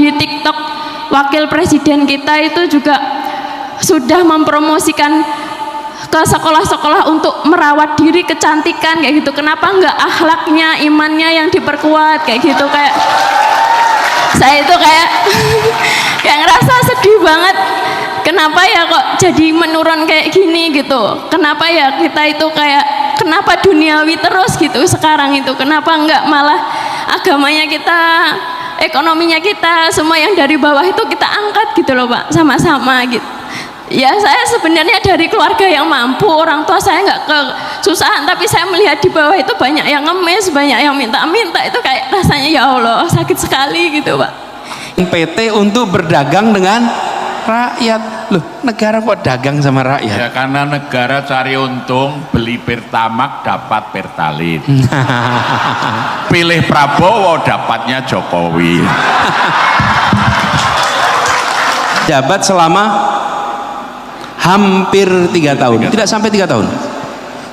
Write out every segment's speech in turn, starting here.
di TikTok wakil presiden kita itu juga sudah mempromosikan ke sekolah-sekolah untuk merawat diri, kecantikan kayak gitu. Kenapa enggak akhlaknya, imannya yang diperkuat kayak gitu? Kayak saya itu kayak kayak ngerasa sedih banget. Kenapa ya kok jadi menurun kayak gini gitu? Kenapa ya kita itu kayak kenapa duniawi terus gitu sekarang itu? Kenapa enggak malah agamanya kita, ekonominya kita, semua yang dari bawah itu kita angkat gitu loh Pak, sama-sama gitu. Ya saya sebenarnya dari keluarga yang mampu, orang tua saya nggak kesusahan, tapi saya melihat di bawah itu banyak yang ngemis, banyak yang minta-minta, itu kayak rasanya ya Allah sakit sekali gitu Pak. PT untuk berdagang dengan rakyat. Loh, negara kok dagang sama rakyat? Ya karena negara cari untung, beli Pertamax dapat Pertalite. Pilih Prabowo dapatnya Jokowi. Jabat selama hampir 3 tahun, tidak sampai 3 tahun.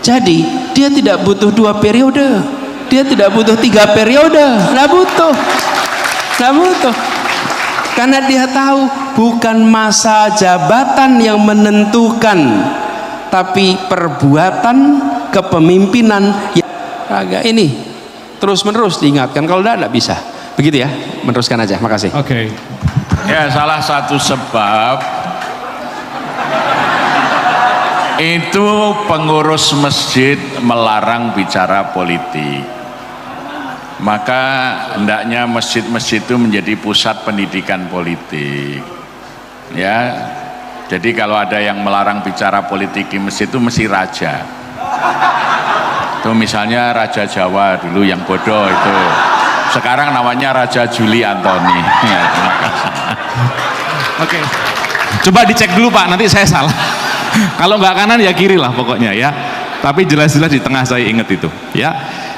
Jadi dia tidak butuh 2 periode, dia tidak butuh 3 periode, nggak butuh, karena dia tahu bukan masa jabatan yang menentukan, tapi perbuatan kepemimpinan yang agak ini terus menerus diingatkan. Kalau tidak bisa. Begitu ya, meneruskan aja. Makasih. Oke. Ya salah satu sebab itu pengurus masjid melarang bicara politik. Maka hendaknya masjid-masjid itu menjadi pusat pendidikan politik. Ya, jadi kalau ada yang melarang bicara politik di masjid itu mesti raja. Itu misalnya Raja Jawa dulu yang bodoh itu. Sekarang namanya Raja Juli Antoni. Ya, terima kasih. Oke. Coba dicek dulu Pak, nanti saya salah. Kalau nggak kanan ya kiri lah pokoknya ya. Tapi jelas-jelas di tengah saya ingat itu ya.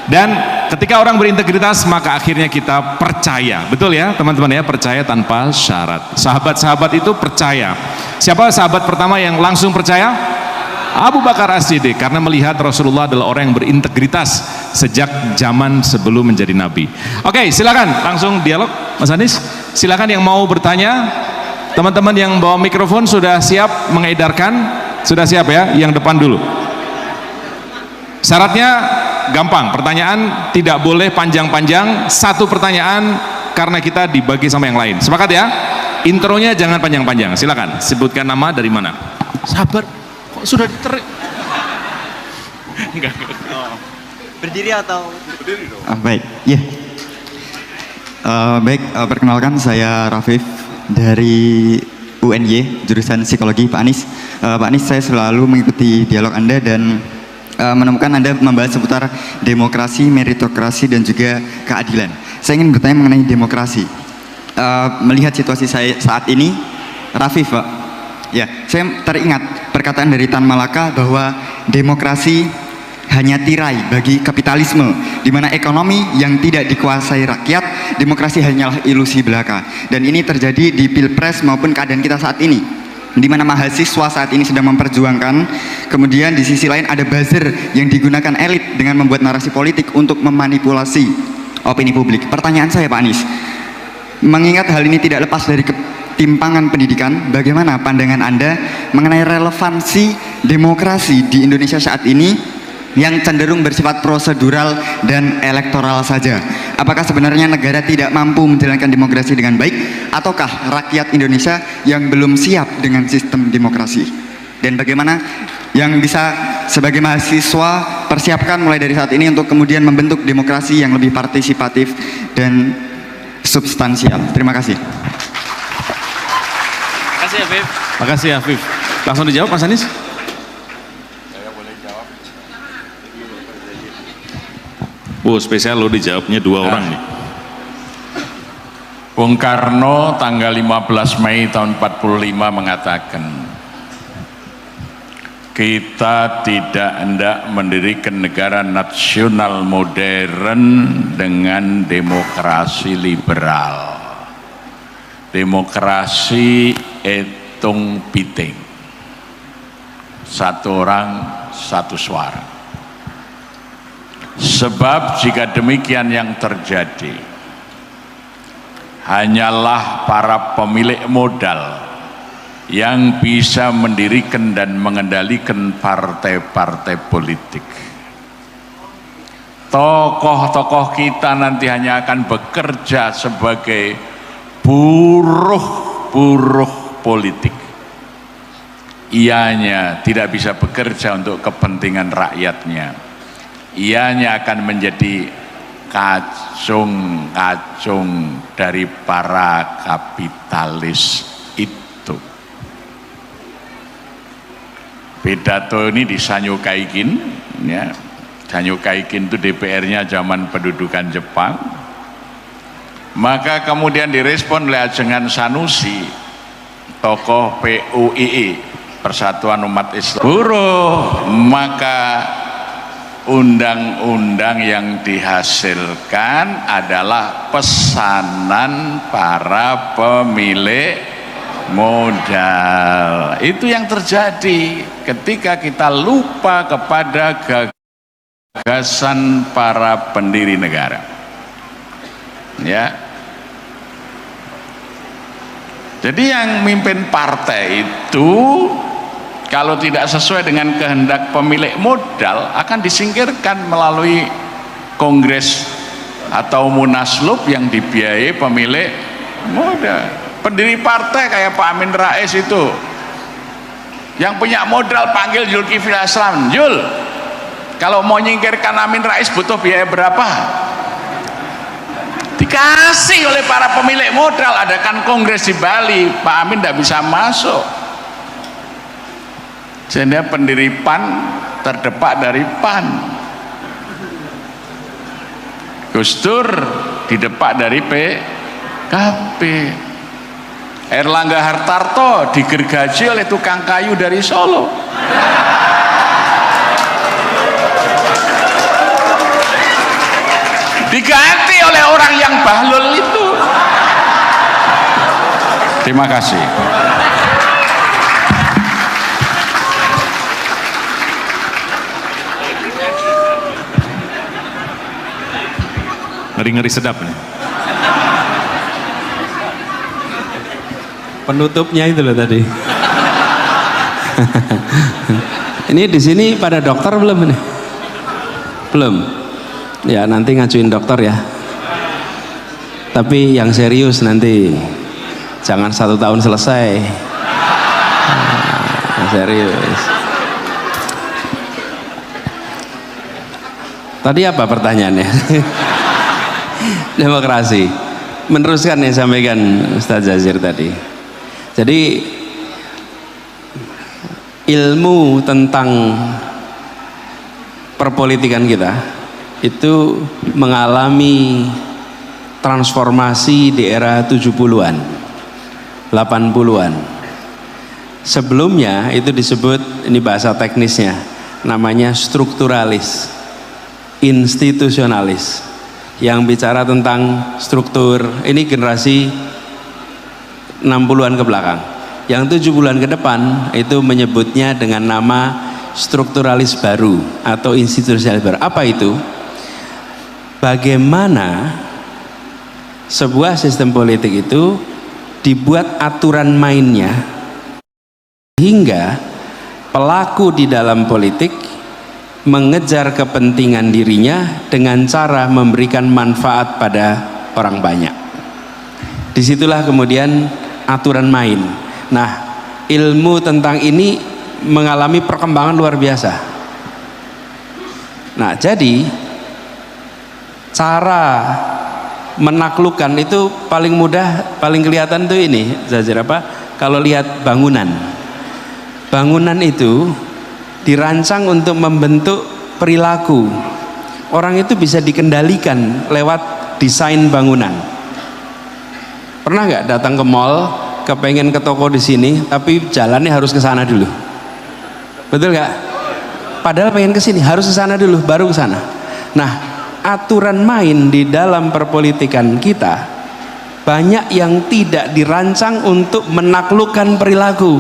Dan ketika orang berintegritas maka akhirnya kita percaya. Betul ya teman-teman ya, percaya tanpa syarat. Sahabat-sahabat itu percaya. Siapa sahabat pertama yang langsung percaya? Abu Bakar As-Siddiq, karena melihat Rasulullah adalah orang yang berintegritas sejak zaman sebelum menjadi nabi. Oke, silakan langsung dialog Mas Anies. Silakan yang mau bertanya. Teman-teman yang bawa mikrofon sudah siap mengedarkan? Sudah siap ya? Yang depan dulu. Syaratnya gampang, pertanyaan tidak boleh panjang-panjang, 1 pertanyaan karena kita dibagi sama yang lain. Sepakat ya? Intronya jangan panjang-panjang. Silakan sebutkan nama, dari mana. Sabar, kok sudah diterik? Enggak. Berdiri atau? Berdiri dong. Baik, ya. Baik, perkenalkan saya Rafif dari UNY, jurusan psikologi. Pak Anies, Pak Anies, saya selalu mengikuti dialog Anda dan menemukan Anda membahas seputar demokrasi, meritokrasi dan juga keadilan. Saya ingin bertanya mengenai demokrasi. Melihat situasi saya saat ini, Rafif, Pak, ya, saya teringat perkataan dari Tan Malaka bahwa demokrasi hanya tirai bagi kapitalisme, di mana ekonomi yang tidak dikuasai rakyat, demokrasi hanyalah ilusi belaka. Dan ini terjadi di Pilpres maupun keadaan kita saat ini, di mana mahasiswa saat ini sedang memperjuangkan, kemudian di sisi lain ada buzzer yang digunakan elit dengan membuat narasi politik untuk memanipulasi opini publik. Pertanyaan saya Pak Anies, mengingat hal ini tidak lepas dari ketimpangan pendidikan, bagaimana pandangan Anda mengenai relevansi demokrasi di Indonesia saat ini yang cenderung bersifat prosedural dan elektoral saja? Apakah sebenarnya negara tidak mampu menjalankan demokrasi dengan baik, ataukah rakyat Indonesia yang belum siap dengan sistem demokrasi? Dan bagaimana yang bisa sebagai mahasiswa persiapkan mulai dari saat ini untuk kemudian membentuk demokrasi yang lebih partisipatif dan substansial? Terima kasih. Terima kasih Afif. Terima kasih Afif. Langsung dijawab Mas Anies. Spesial lo dijawabnya 2 orang nih. Bung Karno tanggal 15 Mei tahun 45 mengatakan, kita tidak hendak mendirikan negara nasional modern dengan demokrasi liberal. Demokrasi etung piting, 1 orang 1 suara. Sebab jika demikian yang terjadi, hanyalah para pemilik modal yang bisa mendirikan dan mengendalikan partai-partai politik. Tokoh-tokoh kita nanti hanya akan bekerja sebagai buruh-buruh politik. Ianya tidak bisa bekerja untuk kepentingan rakyatnya. Ianya akan menjadi kacung-kacung dari para kapitalis itu. Pidato ini di Sanyo Kaikin, ya. Sanyo Kaikin itu DPR-nya zaman pendudukan Jepang. Maka kemudian direspon oleh Ajengan Sanusi, tokoh PUII, Persatuan Umat Islam. Buruh, maka undang-undang yang dihasilkan adalah pesanan para pemilik modal. Itu yang terjadi ketika kita lupa kepada gagasan para pendiri negara. Ya. Jadi yang mimpin partai itu kalau tidak sesuai dengan kehendak pemilik modal akan disingkirkan melalui kongres atau munaslup yang dibiayai pemilik modal. Pendiri partai kayak Pak Amin Rais itu yang punya modal panggil Zulkifli Hasan, Jul, kalau mau nyingkirkan Amin Rais butuh biaya berapa? Dikasih oleh para pemilik modal. Adakan kongres di Bali, Pak Amin tidak bisa masuk. Sehingga pendiri PAN terdepak dari PAN. Gus Dur didepak dari PKB. Erlangga Hartarto digergaji oleh tukang kayu dari Solo. Diganti oleh orang yang bahlul itu. Terima kasih. Ngeri-ngeri sedap nih. Penutupnya itu loh tadi. Ini di sini pada dokter belum ini? Belum. Ya nanti ngajuin dokter ya. Tapi yang serius nanti, jangan 1 tahun selesai. Yang serius. Tadi apa pertanyaannya? Demokrasi. Meneruskan yang sampaikan Ustaz Jazir tadi. Jadi ilmu tentang perpolitikan kita itu mengalami transformasi di era 70-an, 80-an. Sebelumnya itu disebut, ini bahasa teknisnya, namanya strukturalis, institusionalis, yang bicara tentang struktur. Ini generasi 60-an ke belakang. Yang 70-an ke depan itu menyebutnya dengan nama strukturalis baru atau institusionalis baru. Apa itu? Bagaimana sebuah sistem politik itu dibuat aturan mainnya hingga pelaku di dalam politik mengejar kepentingan dirinya dengan cara memberikan manfaat pada orang banyak. Disitulah kemudian aturan main. Nah, ilmu tentang ini mengalami perkembangan luar biasa. Nah, jadi cara menaklukkan itu paling mudah, paling kelihatan tuh ini, Zazir apa? Kalau lihat bangunan. Bangunan itu dirancang untuk membentuk perilaku. Orang itu bisa dikendalikan lewat desain bangunan. Pernah nggak datang ke mall, kepengen ke toko di sini, tapi jalannya harus ke sana dulu? Betul nggak? Padahal pengen ke sini, harus ke sana dulu, baru ke sana. Nah, aturan main di dalam perpolitikan kita banyak yang tidak dirancang untuk menaklukkan perilaku.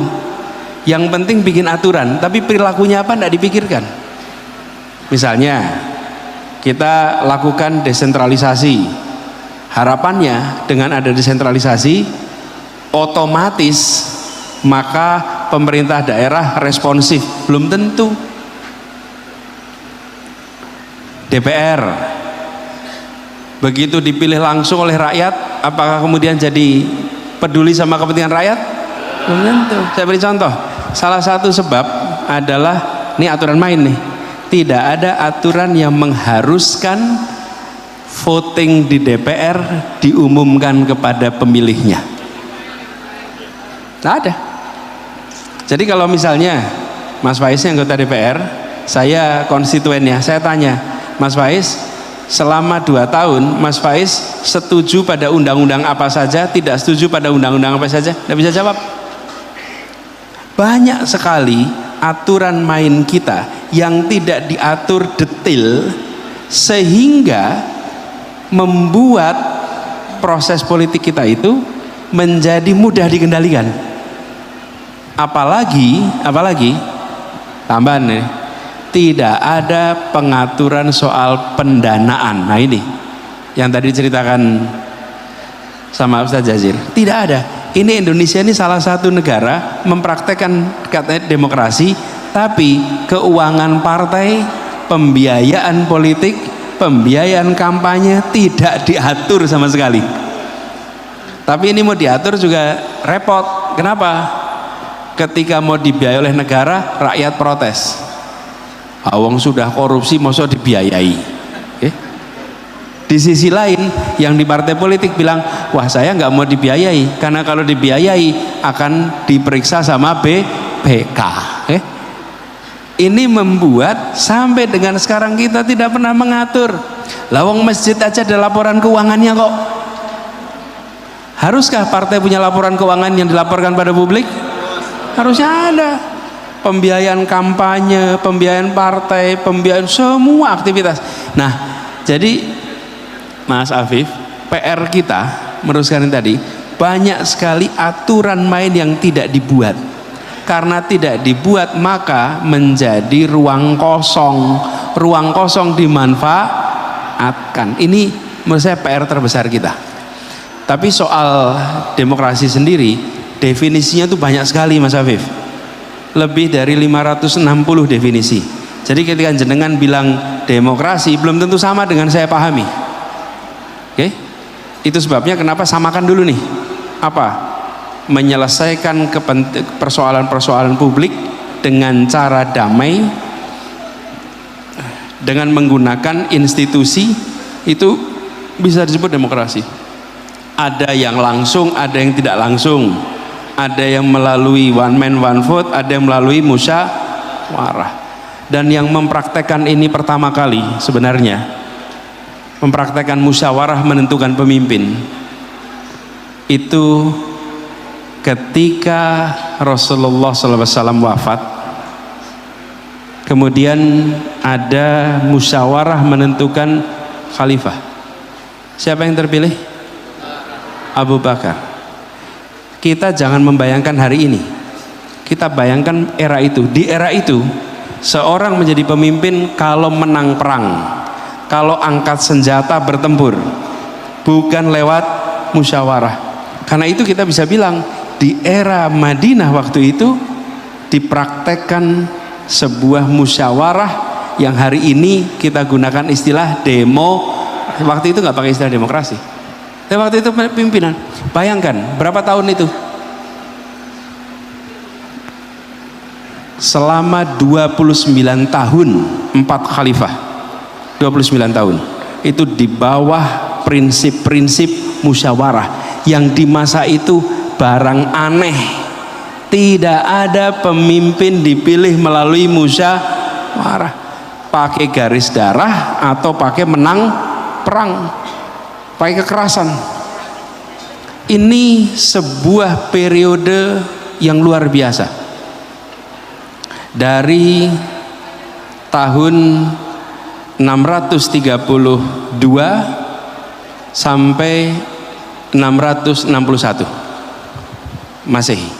Yang penting bikin aturan, tapi perilakunya apa tidak dipikirkan. Misalnya kita lakukan desentralisasi, Harapannya dengan ada desentralisasi, otomatis maka pemerintah daerah responsif. Belum tentu. DPR begitu dipilih langsung oleh rakyat, apakah kemudian jadi peduli sama kepentingan rakyat? Belum tentu. Saya beri contoh. Salah satu sebab adalah, ini aturan main nih, tidak ada aturan yang mengharuskan voting di DPR diumumkan kepada pemilihnya. Tidak ada. Jadi kalau misalnya Mas Faiz yang anggota DPR, saya konstituennya, saya tanya, Mas Faiz, selama 2 tahun Mas Faiz setuju pada undang-undang apa saja, tidak setuju pada undang-undang apa saja? Tidak bisa jawab. Banyak sekali aturan main kita yang tidak diatur detail sehingga membuat proses politik kita itu menjadi mudah dikendalikan. Apalagi tambahan nih, tidak ada pengaturan soal pendanaan. Nah ini yang tadi diceritakan sama Ustaz Jazir, tidak ada. Ini Indonesia ini salah satu negara mempraktekkan katanya demokrasi, tapi keuangan partai, pembiayaan politik, pembiayaan kampanye tidak diatur sama sekali. Tapi ini mau diatur juga repot. Kenapa? Ketika mau dibiayai oleh negara, rakyat protes. Awang sudah korupsi, masa dibiayai. Okay? Di sisi lain, yang di partai politik bilang, wah saya nggak mau dibiayai, karena kalau dibiayai akan diperiksa sama BPK. Okay? Ini membuat sampai dengan sekarang kita tidak pernah mengatur. Lawang masjid aja ada laporan keuangannya kok. Haruskah partai punya laporan keuangan yang dilaporkan pada publik? Harusnya ada. Pembiayaan kampanye, pembiayaan partai, pembiayaan semua aktivitas. Nah, jadi Mas Afif, PR kita meneruskan tadi, banyak sekali aturan main yang tidak dibuat. Karena tidak dibuat maka menjadi ruang kosong. Ruang kosong dimanfaatkan. Ini menurut saya PR terbesar kita. Tapi soal demokrasi sendiri, definisinya tuh banyak sekali Mas Afif. Lebih dari 560 definisi. Jadi ketika jenengan bilang demokrasi belum tentu sama dengan saya pahami. Oke? Itu sebabnya kenapa samakan dulu nih. Apa? Menyelesaikan persoalan-persoalan publik dengan cara damai, dengan menggunakan institusi, itu bisa disebut demokrasi. Ada yang langsung, ada yang tidak langsung. Ada yang melalui one man one vote, ada yang melalui musyawarah. Dan yang mempraktekkan ini pertama kali sebenarnya, mempraktekkan musyawarah menentukan pemimpin, itu ketika Rasulullah SAW wafat. Kemudian ada musyawarah menentukan khalifah. Siapa yang terpilih? Abu Bakar. Kita jangan membayangkan hari ini, kita bayangkan era itu. Di era itu seorang menjadi pemimpin kalau menang perang, kalau angkat senjata bertempur, bukan lewat musyawarah. Karena itu kita bisa bilang di era Madinah waktu itu dipraktekkan sebuah musyawarah yang hari ini kita gunakan istilah demo. Waktu itu nggak pakai istilah demokrasi. Tapi waktu itu pimpinan. Bayangkan berapa tahun itu? Selama 29 tahun 4 khalifah. 29 tahun. Itu di bawah prinsip-prinsip musyawarah yang di masa itu barang aneh. Tidak ada pemimpin dipilih melalui musyawarah. Pakai garis darah atau pakai menang perang. Pakai kekerasan. Ini sebuah periode yang luar biasa. Dari tahun 632 sampai 661 Masehi.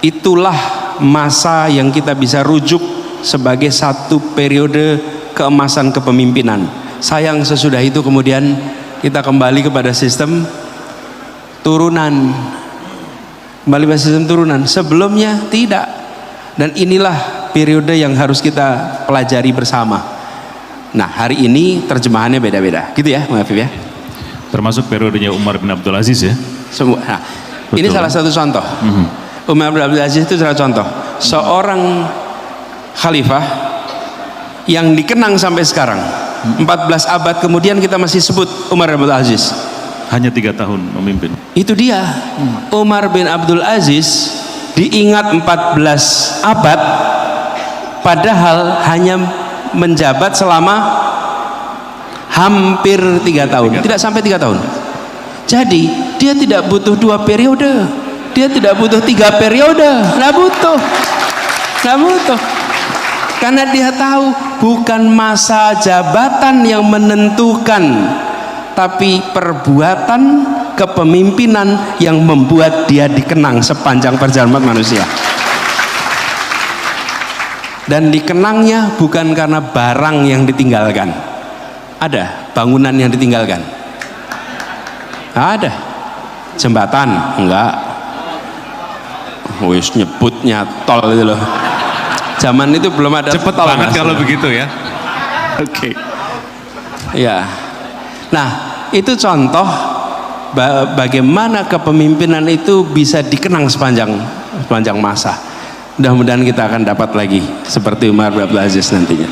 Itulah masa yang kita bisa rujuk sebagai satu periode keemasan kepemimpinan. Sayang sesudah itu kemudian kita kembali kepada sistem turunan. Kembali pada sistem turunan. Sebelumnya tidak. Dan inilah periode yang harus kita pelajari bersama. Nah, hari ini terjemahannya beda-beda. Gitu ya, Bang Afif ya. Termasuk periodenya Umar bin Abdul Aziz ya. Semua. Nah, ini salah satu contoh. Umar bin Abdul Aziz itu salah contoh. Seorang khalifah yang dikenang sampai sekarang. 14 abad kemudian kita masih sebut Umar bin Abdul Aziz. Hanya 3 tahun memimpin. Itu dia. Umar bin Abdul Aziz diingat 14 abad padahal hanya menjabat selama hampir 3 tahun. Tidak sampai 3 tahun. Jadi dia tidak butuh 2 periode. Dia tidak butuh 3 periode. Nggak butuh. Karena dia tahu bukan masa jabatan yang menentukan, tapi perbuatan kepemimpinan yang membuat dia dikenang sepanjang perjalanan manusia. Dan dikenangnya bukan karena barang yang ditinggalkan. Ada bangunan yang ditinggalkan? Ada. Jembatan? Enggak. Wis nyebutnya tol itu loh. Zaman itu belum ada Cepet tol. banget Mas. kalau begitu ya. Oke. Ya. Nah, itu contoh bagaimana kepemimpinan itu bisa dikenang sepanjang masa. Mudah-mudahan kita akan dapat lagi seperti Umar bin Abdul Aziz nantinya.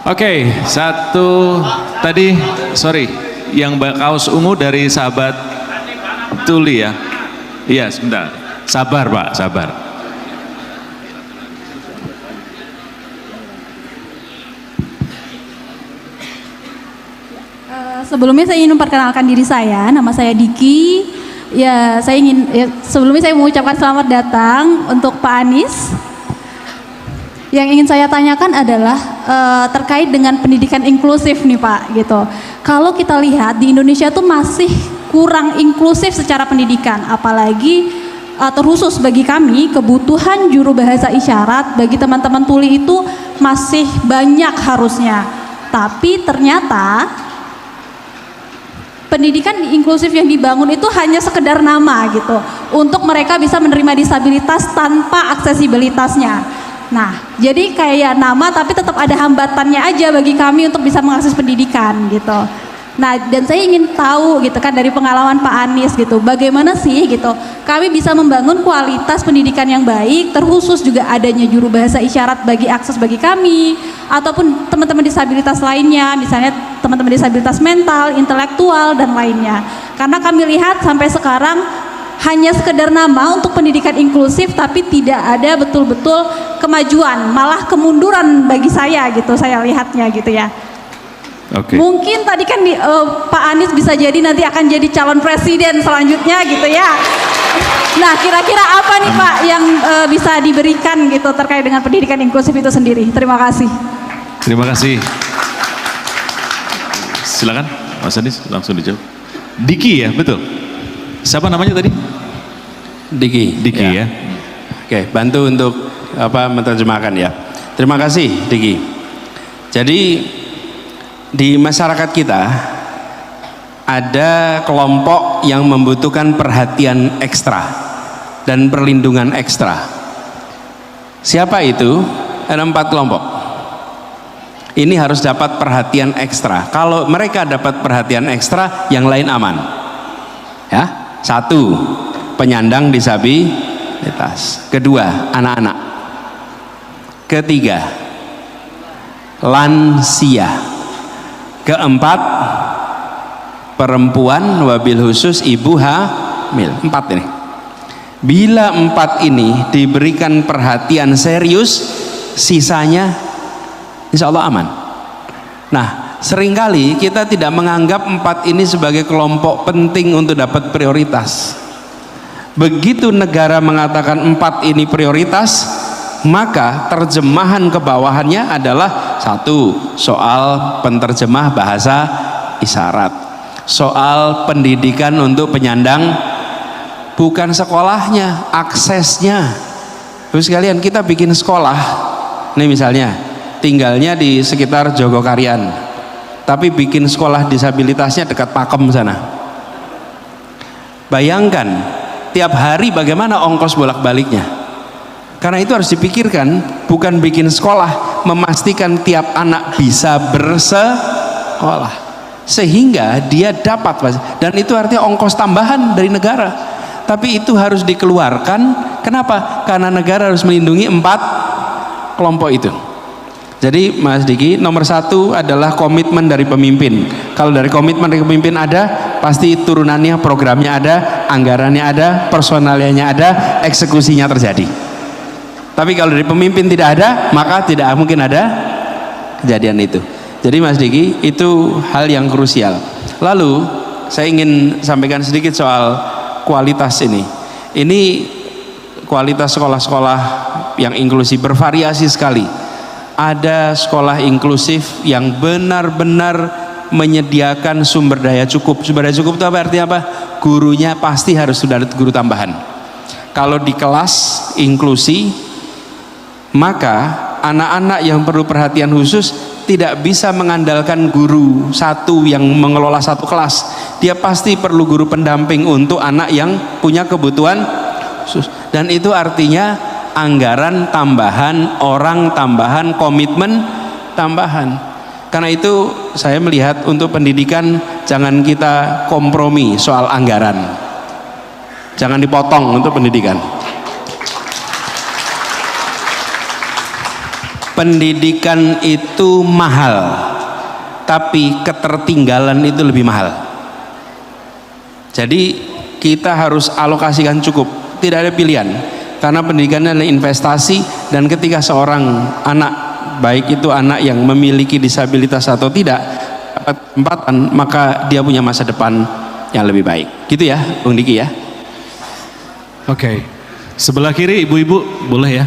Oke, satu tadi, sorry, yang kaos ungu dari sahabat Tuli ya. Iya, sebentar. Sabar Pak, sabar. Sebelumnya saya ingin memperkenalkan diri saya, nama saya Diki. Ya, sebelumnya saya mengucapkan selamat datang untuk Pak Anies. Yang ingin saya tanyakan adalah terkait dengan pendidikan inklusif nih Pak, gitu. Kalau kita lihat di Indonesia tuh masih kurang inklusif secara pendidikan, apalagi terkhusus bagi kami kebutuhan juru bahasa isyarat bagi teman-teman tuli itu masih banyak harusnya. Tapi ternyata pendidikan inklusif yang dibangun itu hanya sekedar nama gitu, untuk mereka bisa menerima disabilitas tanpa aksesibilitasnya. Nah, jadi kayak nama tapi tetap ada hambatannya aja bagi kami untuk bisa mengakses pendidikan gitu. Nah, dan saya ingin tahu gitu kan dari pengalaman Pak Anies gitu, bagaimana sih gitu kami bisa membangun kualitas pendidikan yang baik, terkhusus juga adanya juru bahasa isyarat bagi akses bagi kami ataupun teman-teman disabilitas lainnya, misalnya teman-teman disabilitas mental, intelektual dan lainnya. Karena kami lihat sampai sekarang hanya sekedar nama untuk pendidikan inklusif tapi tidak ada betul-betul kemajuan, malah kemunduran bagi saya gitu, saya lihatnya gitu ya. Oke. Mungkin tadi kan Pak Anies bisa jadi nanti akan jadi calon presiden selanjutnya gitu ya. Nah, kira-kira apa nih Pak yang bisa diberikan gitu terkait dengan pendidikan inklusif itu sendiri? Terima kasih. Terima kasih. Silakan Mas Anies langsung dijawab. Diki ya, betul. Siapa namanya tadi? Diki. Diki ya. Oke, bantu untuk menerjemahkan ya. Terima kasih Diki. Jadi di masyarakat kita ada kelompok yang membutuhkan perhatian ekstra dan perlindungan ekstra. Siapa itu? Ada 4 kelompok. Ini harus dapat perhatian ekstra. Kalau mereka dapat perhatian ekstra, yang lain aman. Ya, 1, penyandang disabilitas. 2, anak-anak. 3, lansia. 4, perempuan, wabil khusus ibu hamil. 4 ini. Bila 4 ini diberikan perhatian serius, sisanya insya Allah aman. Nah, seringkali kita tidak menganggap 4 ini sebagai kelompok penting untuk dapat prioritas. Begitu negara mengatakan 4 ini prioritas, maka terjemahan ke bawahnya adalah 1, soal penterjemah bahasa isyarat, soal pendidikan untuk penyandang, bukan sekolahnya, aksesnya. Terus sekalian kita bikin sekolah, nih misalnya tinggalnya di sekitar Jogokarian, tapi bikin sekolah disabilitasnya dekat Pakem sana. Bayangkan tiap hari bagaimana ongkos bolak-baliknya. Karena itu harus dipikirkan, bukan bikin sekolah, memastikan tiap anak bisa bersekolah sehingga dia dapat, dan itu artinya ongkos tambahan dari negara. Tapi itu harus dikeluarkan. Kenapa? Karena negara harus melindungi 4 kelompok itu. Jadi Mas Diki, nomor 1 adalah komitmen dari pemimpin. Kalau dari komitmen dari pemimpin ada, pasti turunannya, programnya ada, anggarannya ada, personalnya ada, eksekusinya terjadi. Tapi kalau dari pemimpin tidak ada, maka tidak mungkin ada kejadian itu. Jadi Mas Diki, itu hal yang krusial. Lalu saya ingin sampaikan sedikit soal kualitas ini. Ini kualitas sekolah-sekolah yang inklusif bervariasi sekali. Ada sekolah inklusif yang benar-benar menyediakan sumber daya cukup. Sumber daya cukup itu apa, artinya apa? Gurunya pasti harus sudah ada guru tambahan. Kalau di kelas inklusi, maka anak-anak yang perlu perhatian khusus tidak bisa mengandalkan guru satu yang mengelola satu kelas. Dia pasti perlu guru pendamping untuk anak yang punya kebutuhan khusus. Dan itu artinya anggaran tambahan, orang tambahan, komitmen tambahan. Karena itu saya melihat untuk pendidikan jangan kita kompromi soal anggaran. Jangan dipotong untuk pendidikan. Pendidikan itu mahal, tapi ketertinggalan itu lebih mahal. Jadi kita harus alokasikan cukup, tidak ada pilihan. Karena pendidikan adalah investasi, dan ketika seorang anak, baik itu anak yang memiliki disabilitas atau tidak, dapat kesempatan, maka dia punya masa depan yang lebih baik. Gitu ya, Bung Diki ya. Oke. Sebelah kiri ibu-ibu boleh ya.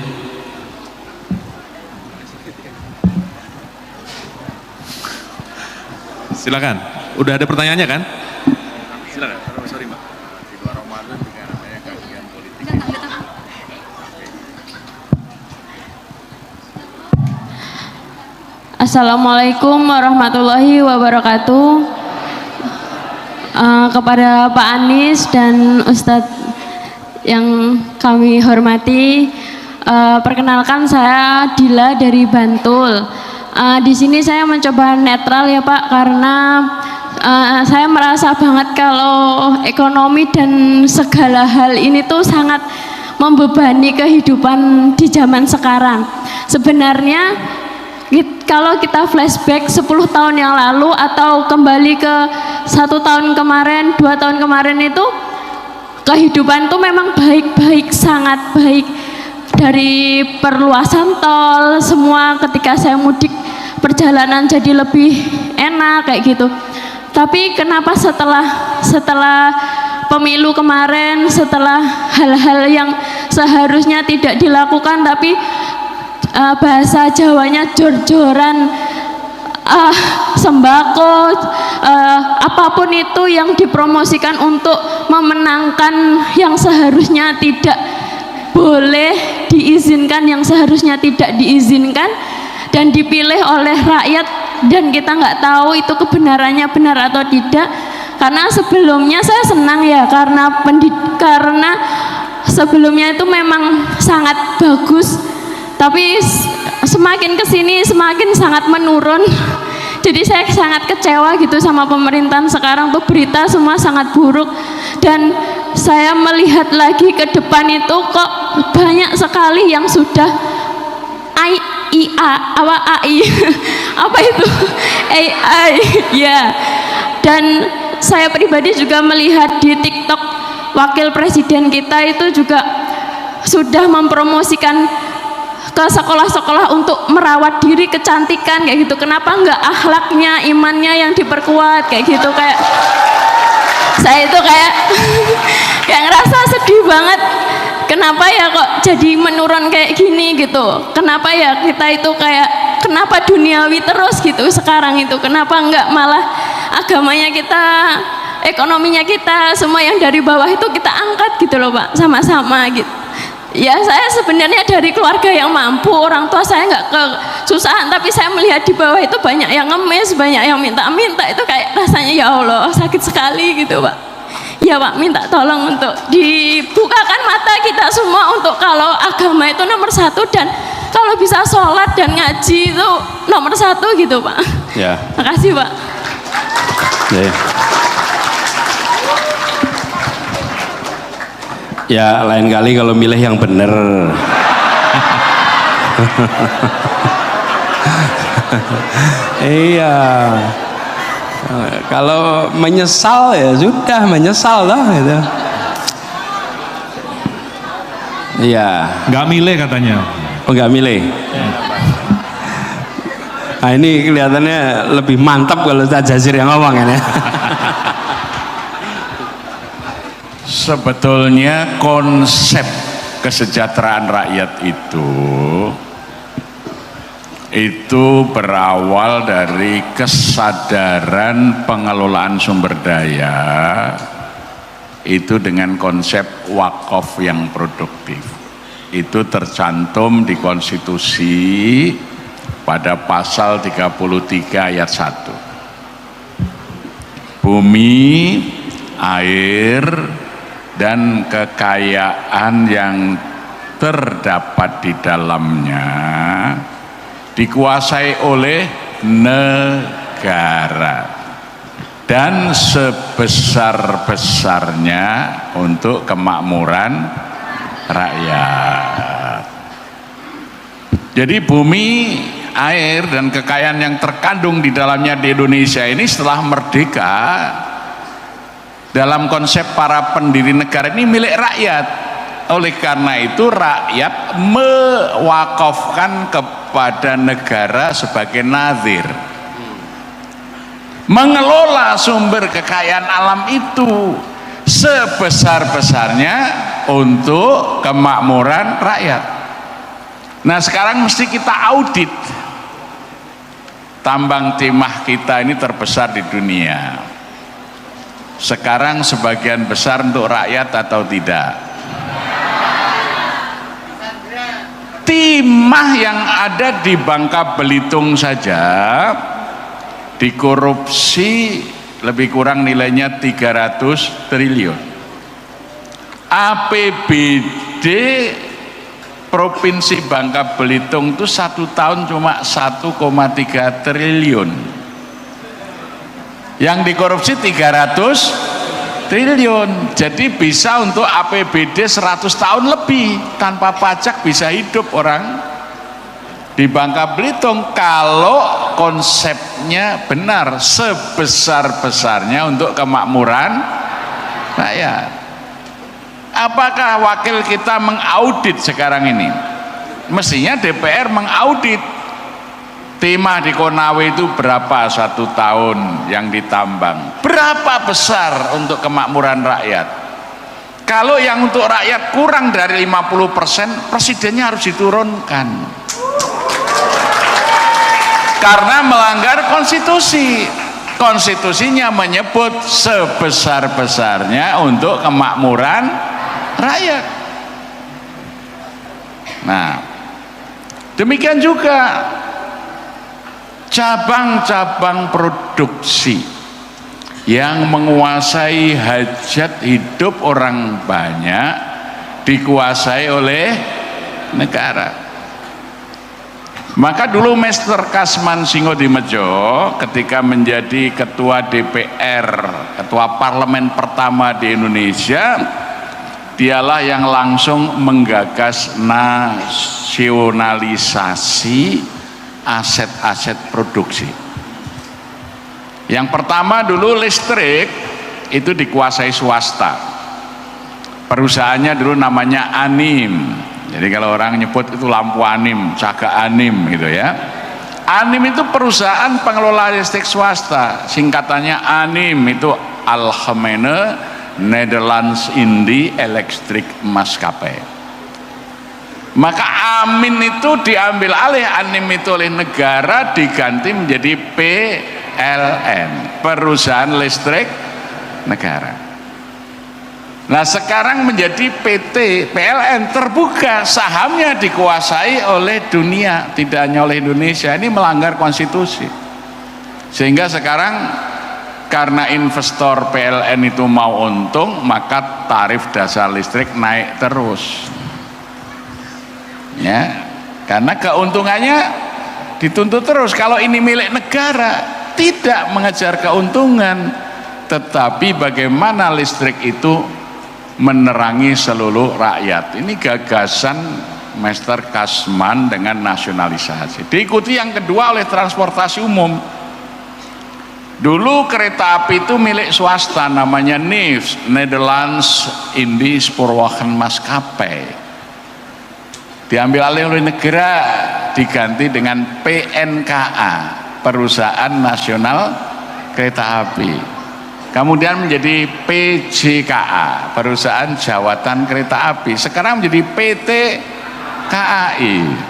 Silakan. Udah ada pertanyaannya kan? Silakan. Sorry, Mbak. Di luar Ramadan juga namanya kajian politik. Assalamualaikum warahmatullahi wabarakatuh. Kepada Pak Anies dan Ustadz yang kami hormati, perkenalkan saya Dila dari Bantul. Di sini saya mencoba netral ya Pak, karena saya merasa banget kalau ekonomi dan segala hal ini tuh sangat membebani kehidupan di zaman sekarang. Sebenarnya kalau kita flashback 10 tahun yang lalu atau kembali ke 1 tahun kemarin, 2 tahun kemarin, itu kehidupan tuh memang baik-baik, sangat baik. Dari perluasan tol, semua ketika saya mudik perjalanan jadi lebih enak kayak gitu. Tapi kenapa setelah pemilu kemarin, setelah hal-hal yang seharusnya tidak dilakukan tapi bahasa Jawanya jor-joran, sembako, apapun itu yang dipromosikan untuk memenangkan yang seharusnya tidak boleh diizinkan, yang seharusnya tidak diizinkan, dan dipilih oleh rakyat, dan kita nggak tahu itu kebenarannya benar atau tidak. Karena sebelumnya saya senang ya, karena sebelumnya itu memang sangat bagus, tapi semakin kesini semakin sangat menurun. Jadi saya sangat kecewa gitu sama pemerintahan sekarang tuh, berita semua sangat buruk, dan saya melihat lagi ke depan itu kok banyak sekali yang sudah AI apa itu AI ya. Dan saya pribadi juga melihat di TikTok wakil presiden kita itu juga sudah mempromosikan ke sekolah-sekolah untuk merawat diri, kecantikan kayak gitu. Kenapa enggak akhlaknya, imannya yang diperkuat kayak gitu? Kayak saya itu kayak ngerasa sedih banget. Kenapa ya kok jadi menurun kayak gini gitu? Kenapa ya kita itu kayak, kenapa duniawi terus gitu sekarang itu? Kenapa enggak malah agamanya kita, ekonominya kita, semua yang dari bawah itu kita angkat gitu loh Pak, sama-sama gitu. Ya saya sebenarnya dari keluarga yang mampu, orang tua saya nggak kesusahan, tapi saya melihat di bawah itu banyak yang ngemis, banyak yang minta-minta, itu kayak rasanya ya Allah sakit sekali gitu Pak. Ya Pak, minta tolong untuk dibukakan mata kita semua untuk kalau agama itu nomor satu, dan kalau bisa sholat dan ngaji itu nomor satu gitu Pak. Ya. Makasih Pak. Ya. Ya lain kali kalau milih yang bener. Iya. Kalau menyesal ya sudah menyesal lah gitu. Iya. Nggak milih katanya. Oh nggak milih. Nah ini kelihatannya lebih mantap kalau Ustaz Jazir yang ngomong ya. Sebetulnya konsep kesejahteraan rakyat itu berawal dari kesadaran pengelolaan sumber daya itu dengan konsep wakaf yang produktif. Itu tercantum di konstitusi pada pasal 33 ayat 1. Bumi, air, dan kekayaan yang terdapat di dalamnya dikuasai oleh negara dan sebesar-besarnya untuk kemakmuran rakyat. Jadi bumi, air, dan kekayaan yang terkandung di dalamnya di Indonesia ini setelah merdeka, dalam konsep para pendiri negara ini milik rakyat. Oleh karena itu rakyat mewakafkan kepada negara sebagai nazir, mengelola sumber kekayaan alam itu sebesar-besarnya untuk kemakmuran rakyat. Nah sekarang mesti kita audit, tambang timah kita ini terbesar di dunia. Sekarang sebagian besar untuk rakyat atau tidak? Timah yang ada di Bangka Belitung saja dikorupsi lebih kurang nilainya 300 triliun. APBD Provinsi Bangka Belitung itu 1 tahun cuma 1,3 triliun. Yang dikorupsi 300 triliun. Jadi bisa untuk APBD 100 tahun lebih tanpa pajak bisa hidup orang di Bangka Belitung kalau konsepnya benar, sebesar-besarnya untuk kemakmuran rakyat. Apakah wakil kita mengaudit sekarang ini? Mestinya DPR mengaudit. Timah di Konawe itu berapa 1 tahun yang ditambang? Berapa besar untuk kemakmuran rakyat? Kalau yang untuk rakyat kurang dari 50%, presidennya harus diturunkan. Karena melanggar konstitusi. Konstitusinya menyebut sebesar-besarnya untuk kemakmuran rakyat. Nah, demikian juga cabang-cabang produksi yang menguasai hajat hidup orang banyak dikuasai oleh negara. Maka dulu Mr. Kasman Singodimedjo ketika menjadi ketua DPR, ketua parlemen pertama di Indonesia, dialah yang langsung menggagas nasionalisasi aset-aset produksi. Yang pertama dulu listrik itu dikuasai swasta. Perusahaannya dulu namanya Anim. Jadi kalau orang nyebut itu lampu Anim, Caga Anim gitu ya. Anim itu perusahaan pengelola listrik swasta. Singkatannya Anim itu Algemene Nederlands Indie Electric Maskapai. Maka Amin itu diambil alih Anim itu oleh negara, diganti menjadi PLN, perusahaan listrik negara. Nah sekarang menjadi PT PLN terbuka, sahamnya dikuasai oleh dunia, tidak hanya oleh Indonesia. Ini melanggar konstitusi. Sehingga sekarang karena investor PLN itu mau untung, maka tarif dasar listrik naik terus. Ya, karena keuntungannya dituntut terus. Kalau ini milik negara, tidak mengejar keuntungan, tetapi bagaimana listrik itu menerangi seluruh rakyat. Ini gagasan Master Kasman dengan nasionalisasi. Diikuti yang kedua oleh transportasi umum. Dulu kereta api itu milik swasta, namanya NIF, Nederlands Indisch Spoorwegen Maatschappij. Diambil alih oleh negara, diganti dengan PNKA, Perusahaan Nasional Kereta Api. Kemudian menjadi PJKA, Perusahaan Jawatan Kereta Api. Sekarang menjadi PT KAI.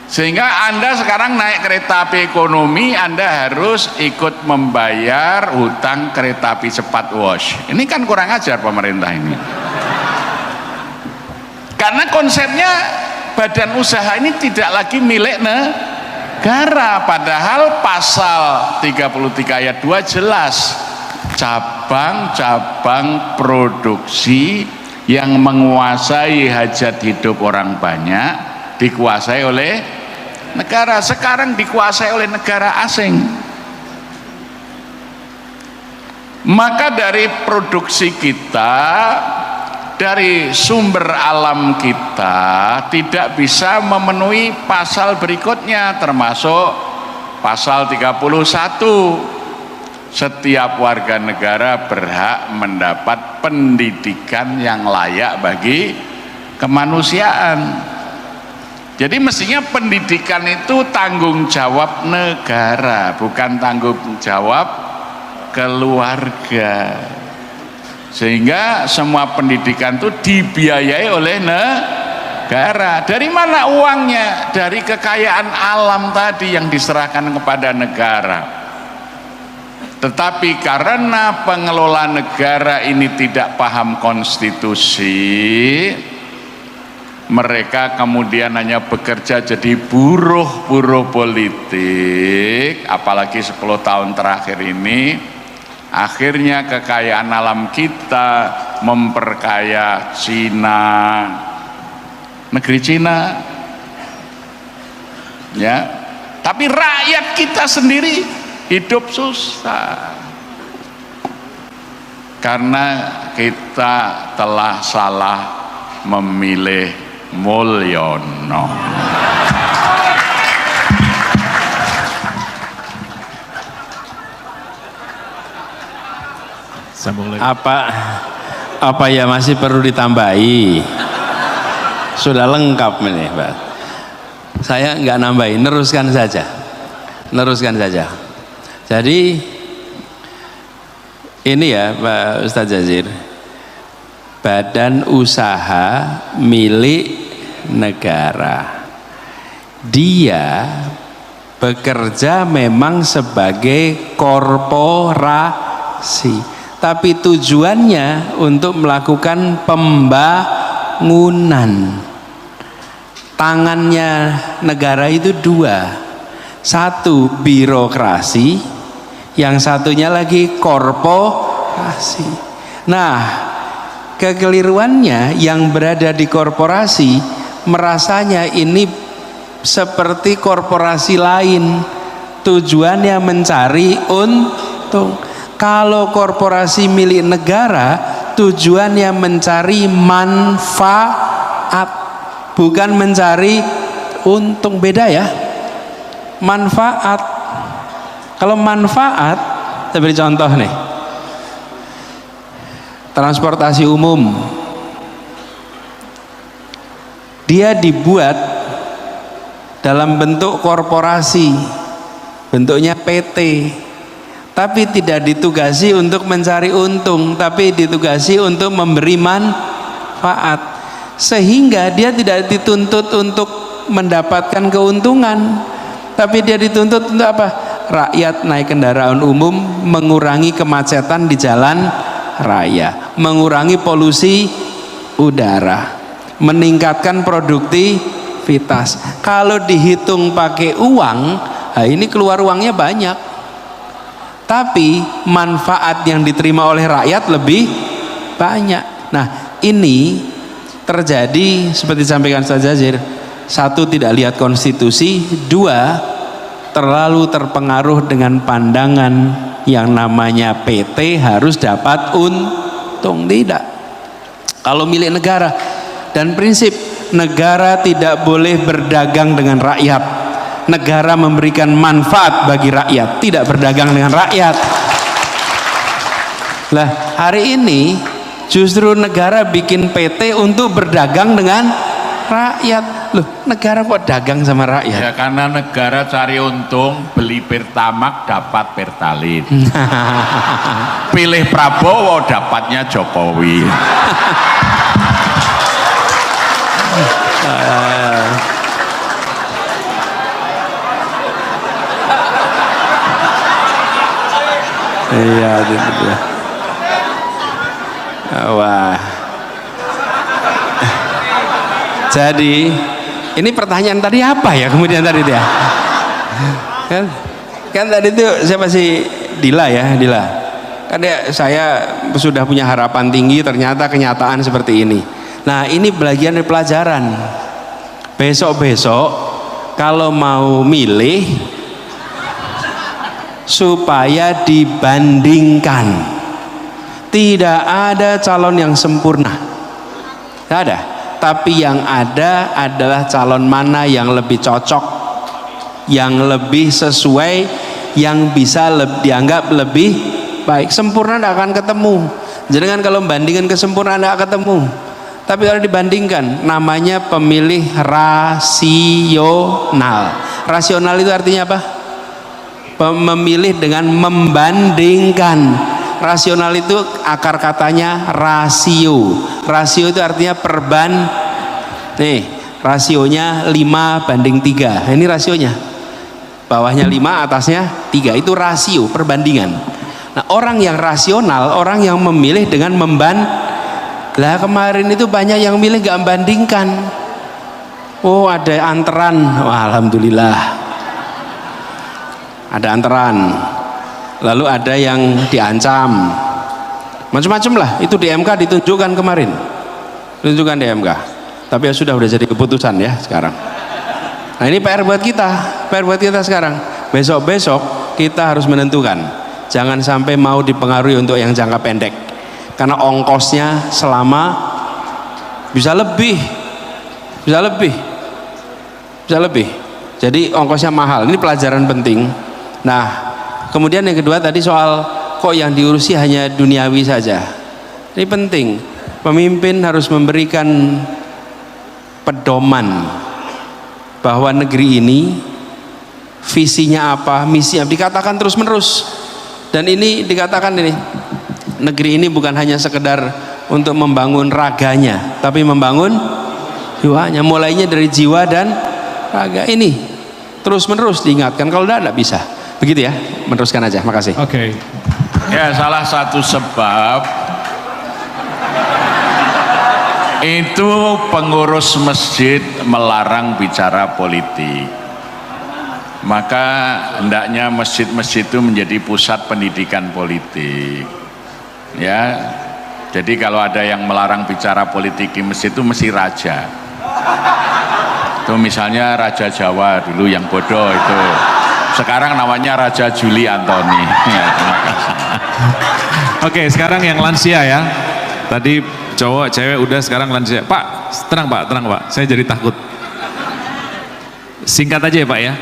Sehingga Anda sekarang naik kereta api ekonomi, Anda harus ikut membayar hutang kereta api cepat WOS. Ini kan kurang ajar pemerintah ini. Karena konsepnya badan usaha ini tidak lagi milik negara, padahal pasal 33 ayat 2 jelas cabang-cabang produksi yang menguasai hajat hidup orang banyak dikuasai oleh negara. Sekarang dikuasai oleh negara asing. Maka dari produksi kita, dari sumber alam kita tidak bisa memenuhi pasal berikutnya, termasuk pasal 31. Setiap warga negara berhak mendapat pendidikan yang layak bagi kemanusiaan. Jadi mestinya pendidikan itu tanggung jawab negara, bukan tanggung jawab keluarga. Sehingga semua pendidikan itu dibiayai oleh negara. Dari mana uangnya? Dari kekayaan alam tadi yang diserahkan kepada negara. Tetapi karena pengelola negara ini tidak paham konstitusi, mereka kemudian hanya bekerja jadi buruh-buruh politik. Apalagi 10 tahun terakhir ini, akhirnya kekayaan alam kita memperkaya Cina, negeri Cina, ya. Tapi rakyat kita sendiri hidup susah karena kita telah salah memilih Mulyono. Apa ya masih perlu ditambahi? Sudah lengkap ini, Pak. Saya nggak nambahin, neruskan saja. Jadi ini ya Pak Ustadz Jazir, badan usaha milik negara. Dia bekerja memang sebagai korporasi, tapi tujuannya untuk melakukan pembangunan. Tangannya negara itu dua, satu birokrasi, yang satunya lagi korporasi. Nah, kekeliruannya yang berada di korporasi merasanya ini seperti korporasi lain, tujuannya mencari untung. Kalau korporasi milik negara, tujuannya mencari manfaat, bukan mencari untung. Beda ya, manfaat. Kalau manfaat, saya beri contoh nih, transportasi umum, dia dibuat dalam bentuk korporasi, bentuknya PT, tapi tidak ditugasi untuk mencari untung, tapi ditugasi untuk memberi manfaat, sehingga dia tidak dituntut untuk mendapatkan keuntungan, tapi dia dituntut untuk apa? Rakyat naik kendaraan umum, mengurangi kemacetan di jalan raya, mengurangi polusi udara, meningkatkan produktivitas. Kalau dihitung pakai uang, nah ini keluar uangnya banyak, tapi manfaat yang diterima oleh rakyat lebih banyak. Nah ini terjadi seperti disampaikan Ustaz Jazir, satu, tidak lihat konstitusi, dua, terlalu terpengaruh dengan pandangan yang namanya PT harus dapat untung. Tidak, kalau milik negara, dan prinsip negara tidak boleh berdagang dengan rakyat, negara memberikan manfaat bagi rakyat, tidak berdagang dengan rakyat. Lah hari ini justru negara bikin PT untuk berdagang dengan rakyat. Loh, negara kok dagang sama rakyat? Ya karena negara cari untung, beli Pertamax dapat Pertalite. Pilih Prabowo dapatnya Jokowi. Iya, gitu. Wah. Jadi ini pertanyaan tadi apa ya kemudian tadi dia? Kan tadi itu siapa sih, Dila ya, Dila. Kan saya sudah punya harapan tinggi, ternyata kenyataan seperti ini. Nah ini bagian dari pelajaran. Besok-besok kalau mau milih, supaya dibandingkan. Tidak ada calon yang sempurna, tidak ada. Tapi yang ada adalah calon mana yang lebih cocok, yang lebih sesuai, yang bisa dianggap lebih baik. Sempurna tidak akan ketemu. Jangan kalau membandingkan kesempurnaan tidak ketemu. Tapi kalau dibandingkan, namanya pemilih rasional. Rasional itu artinya apa? Memilih dengan membandingkan. Rasional itu akar katanya rasio. Rasio itu artinya nih rasionya 5:3. Nah, ini rasionya, bawahnya 5, atasnya 3, itu rasio, perbandingan. Nah orang yang rasional, orang yang memilih dengan lah kemarin itu banyak yang milih gak membandingkan. Oh ada anteran, wah, alhamdulillah ada anteran. Lalu ada yang diancam, macam-macam lah. Itu di MK ditunjukkan kemarin, ditunjukkan di MK. Tapi ya sudah jadi keputusan ya sekarang. Nah ini PR buat kita sekarang. Besok-besok kita harus menentukan. Jangan sampai mau dipengaruhi untuk yang jangka pendek, karena ongkosnya selama bisa lebih. Jadi ongkosnya mahal. Ini pelajaran penting. Nah kemudian yang kedua tadi soal kok yang diurusi hanya duniawi saja. Ini penting. Pemimpin harus memberikan pedoman bahwa negeri ini visinya apa, misinya dikatakan terus menerus. Dan ini dikatakan ini, negeri ini bukan hanya sekedar untuk membangun raganya, tapi membangun jiwanya. Mulainya dari jiwa dan raga. Ini terus menerus diingatkan. Kalau tidak bisa. Begitu ya, meneruskan aja. Makasih. Oke. Ya salah satu sebab itu pengurus masjid melarang bicara politik. Maka hendaknya masjid-masjid itu menjadi pusat pendidikan politik. Ya. Jadi kalau ada yang melarang bicara politik di masjid itu mesti raja. Itu misalnya Raja Jawa dulu yang bodoh itu. Sekarang namanya Raja Juli Antoni. Ya, terima kasih. Oke, sekarang yang lansia ya. Tadi cowok, cewek udah, sekarang lansia. Pak, tenang Pak. Saya jadi takut. Singkat aja ya Pak ya.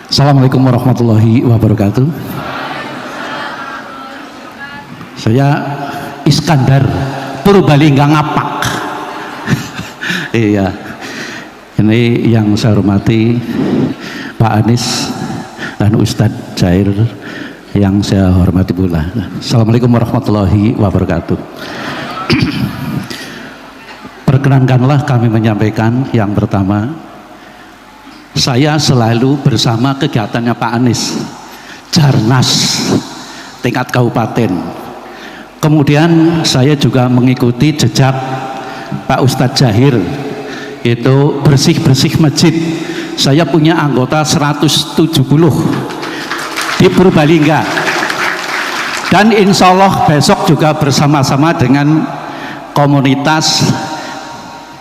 Assalamualaikum warahmatullahi wabarakatuh. Saya Iskandar Purbalingga Ngapak. Iya, ini yang saya hormati Pak Anies dan Ustadz Jair yang saya hormati pula. Assalamualaikum warahmatullahi wabarakatuh. Perkenankanlah kami menyampaikan yang pertama, saya selalu bersama kegiatannya Pak Anies, Jarnas tingkat kabupaten. Kemudian saya juga mengikuti jejak Pak Ustadz Zahir, itu bersih-bersih masjid. Saya punya anggota 170 di Purbalingga, dan insya Allah besok juga bersama-sama dengan komunitas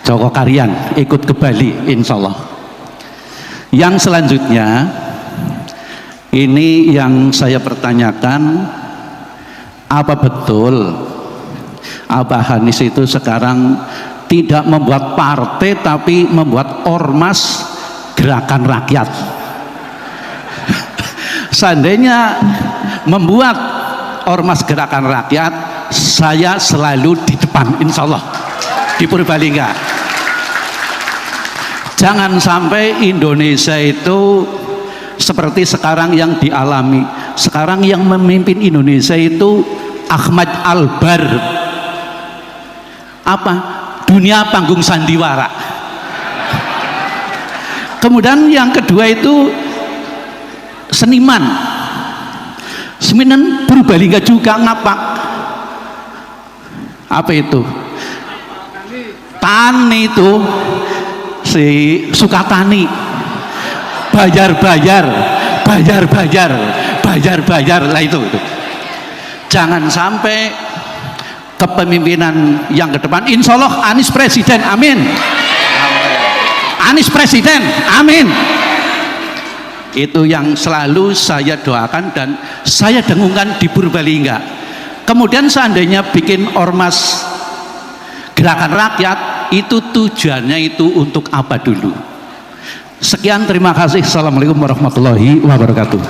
Joko Karyan ikut ke Bali insya Allah. Yang selanjutnya ini yang saya pertanyakan, apa betul Abah Anies itu sekarang tidak membuat partai tapi membuat ormas gerakan rakyat? Seandainya membuat ormas gerakan rakyat, saya selalu di depan insya Allah di Purbalingga. Jangan sampai Indonesia itu seperti sekarang yang dialami. Sekarang yang memimpin Indonesia itu Ahmad Albar, apa, dunia panggung sandiwara. Kemudian yang kedua itu seniman Purbalingga juga ngapak, apa itu, tani itu si Sukatani, bayar lah itu. Jangan sampai kepemimpinan yang ke depan, insya Allah Anies presiden, amin. Anies presiden, amin. Itu yang selalu saya doakan dan saya dengungkan di Purbalingga. Kemudian seandainya bikin ormas gerakan rakyat, itu tujuannya itu untuk apa dulu? Sekian, terima kasih. Assalamualaikum warahmatullahi wabarakatuh.